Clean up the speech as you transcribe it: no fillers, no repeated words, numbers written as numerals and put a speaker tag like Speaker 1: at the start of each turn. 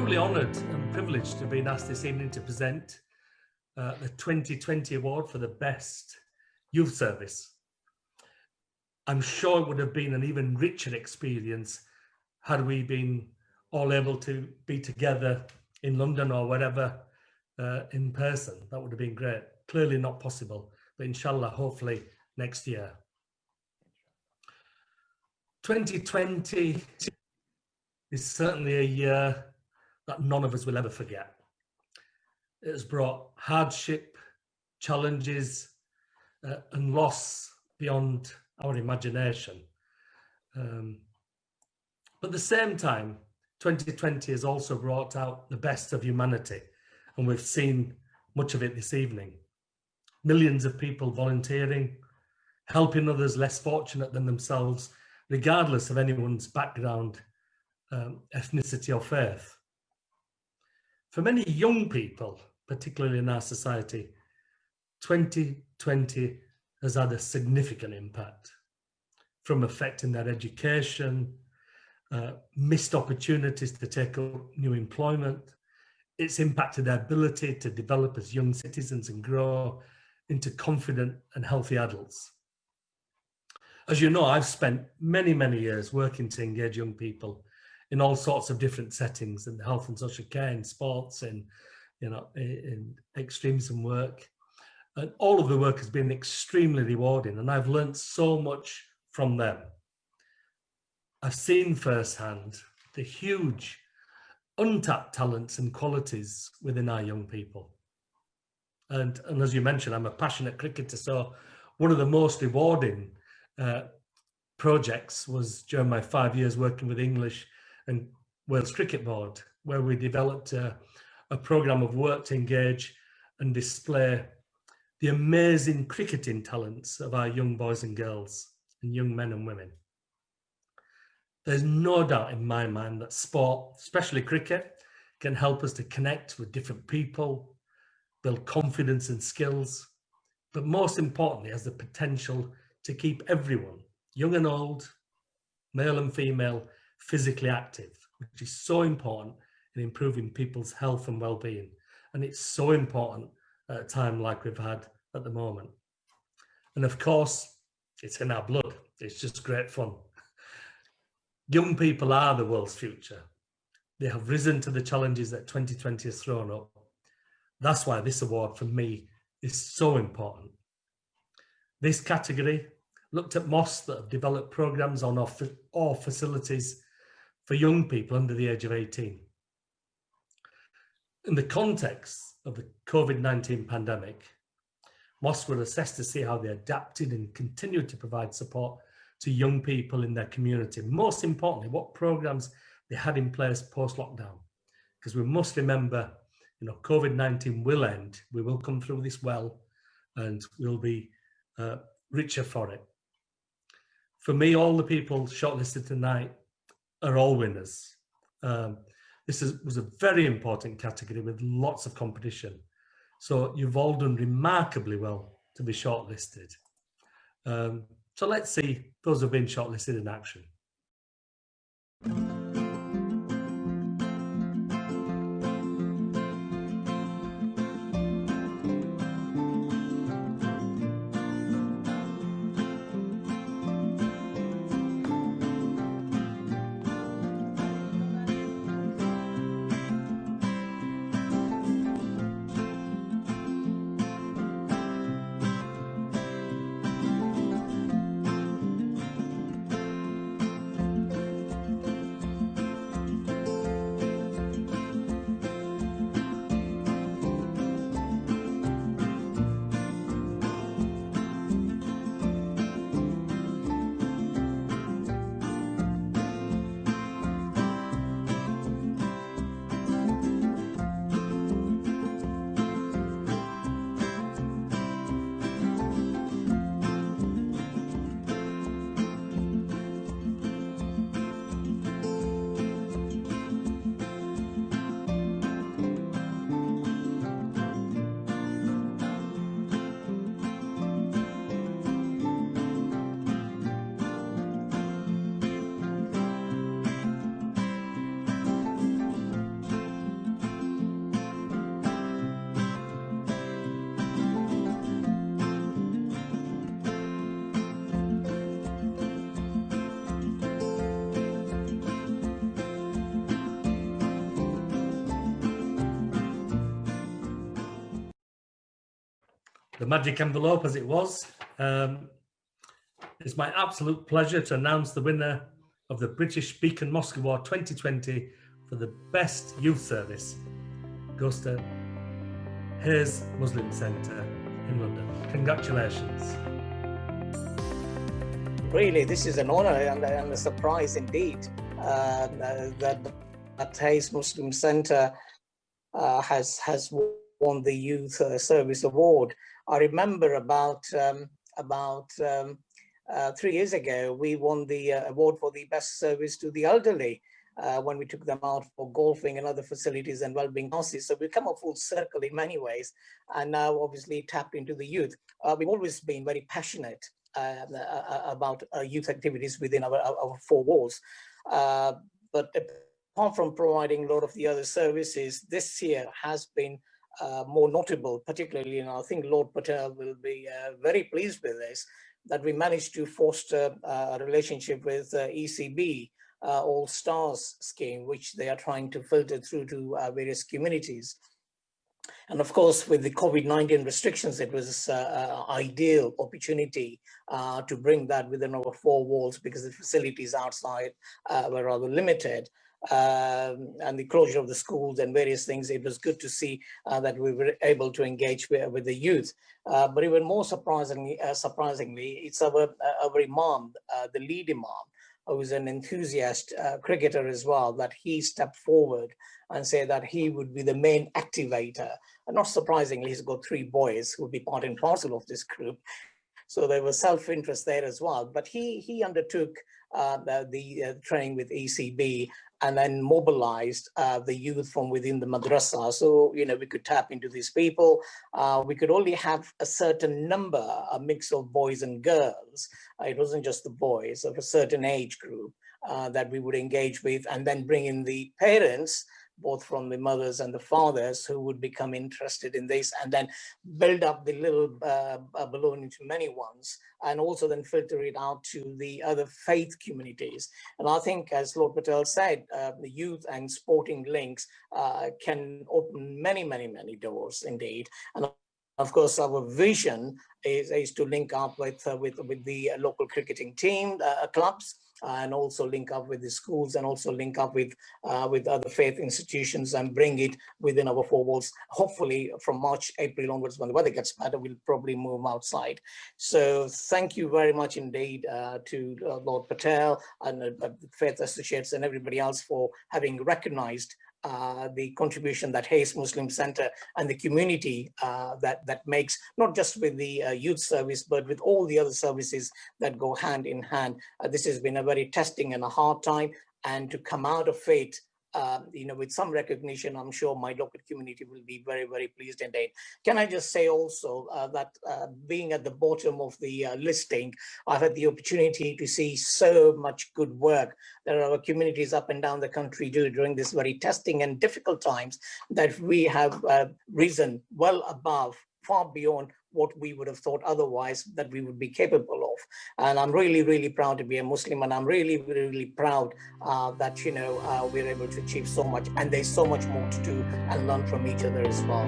Speaker 1: truly honoured and privileged to be asked this evening to present the 2020 award for the best youth service. I'm sure it would have been an even richer experience had we been all able to be together in London or wherever in person. That would have been great. Clearly not possible, but inshallah, hopefully next year. 2020 is certainly a year that none of us will ever forget. It has brought hardship, challenges, and loss beyond our imagination. But at the same time, 2020 has also brought out the best of humanity, and we've seen much of it this evening. Millions of people volunteering, helping others less fortunate than themselves, regardless of anyone's background, ethnicity or faith. For many young people, particularly in our society, 2020 has had a significant impact, from affecting their education, missed opportunities to take up new employment. It's impacted their ability to develop as young citizens and grow into confident and healthy adults. As you know, I've spent many, many years working to engage young people in all sorts of different settings, in health and social care, in sports, in extremism work. And all of the work has been extremely rewarding, and I've learned so much from them. I've seen firsthand the huge untapped talents and qualities within our young people. And as you mentioned, I'm a passionate cricketer, so one of the most rewarding projects was during my 5 years working with English and Wales Cricket Board, where we developed a programme of work to engage and display the amazing cricketing talents of our young boys and girls and young men and women. There's no doubt in my mind that sport, especially cricket, can help us to connect with different people, build confidence and skills, but most importantly, has the potential to keep everyone, young and old, male and female, physically active, which is so important in improving people's health and well-being. And it's so important at a time like we've had at the moment. And of course, it's in our blood. It's just great fun. Young people are the world's future. They have risen to the challenges that 2020 has thrown up. That's why this award for me is so important. This category looked at mosques that have developed programs on or facilities for young people under the age of 18. In the context of the COVID-19 pandemic, mosques were assessed to see how they adapted and continued to provide support to young people in their community. Most importantly, what programs they had in place post-lockdown. Because we must remember, COVID-19 will end. We will come through this well, and we'll be richer for it. For me, all the people shortlisted tonight are all winners. This was a very important category with lots of competition. So you've all done remarkably well to be shortlisted. So let's see those who have been shortlisted in action. the magic envelope, as it was. It's my absolute pleasure to announce the winner of the British Beacon Mosque Award 2020 for the best youth service goes to Hayes Muslim Centre in London. Congratulations.
Speaker 2: Really, this is an honor and a surprise indeed that Hayes Muslim Centre has won the Youth Service Award. I remember about 3 years ago, we won the award for the best service to the elderly when we took them out for golfing and other facilities and well-being classes. So we've come a full circle in many ways, and now obviously tapped into the youth. We've always been very passionate about youth activities within our four walls. But apart from providing a lot of the other services, this year has been more notable, particularly, and I think Lord Patel will be very pleased with this, that we managed to foster a relationship with ECB, All Stars scheme, which they are trying to filter through to various communities. And of course, with the COVID-19 restrictions, it was an ideal opportunity to bring that within our four walls, because the facilities outside were rather limited. And the closure of the schools and various things, it was good to see that we were able to engage with the youth. But even more surprisingly, it's our imam, the lead imam, who is an enthusiast cricketer as well, that he stepped forward and said that he would be the main activator. And not surprisingly, he's got 3 boys who will be part and parcel of this group. So there was self-interest there as well. But he undertook the training with ECB and then mobilized the youth from within the madrasa. So, you know, we could tap into these people. We could only have a certain number, a mix of boys and girls. It wasn't just the boys of a certain age group that we would engage with, and then bring in the parents, both from the mothers and the fathers, who would become interested in this, and then build up the little balloon into many ones, and also then filter it out to the other faith communities. And I think, as Lord Patel said, the youth and sporting links can open many, many, many doors indeed. And of course, our vision is to link up with the local cricketing team, clubs, and also link up with the schools, and also link up with other faith institutions, and bring it within our four walls. Hopefully from March, April onwards, when the weather gets better, we'll probably move outside. So thank you very much indeed to Lord Patel and faith associates and everybody else for having recognized the contribution that Hayes Muslim Centre and the community that makes, not just with the youth service, but with all the other services that go hand in hand. This has been a very testing and a hard time, and to come out of it, you know, with some recognition, I'm sure my local community will be very, very pleased indeed. Can I just say also that being at the bottom of the listing, I've had the opportunity to see so much good work that our communities up and down the country do during this very testing and difficult times, that we have risen well above, far beyond what we would have thought otherwise that we would be capable of. And I'm really, really proud to be a Muslim, and I'm really, really proud that, you know, we're able to achieve so much, and there's so much more to do and learn from each other as well,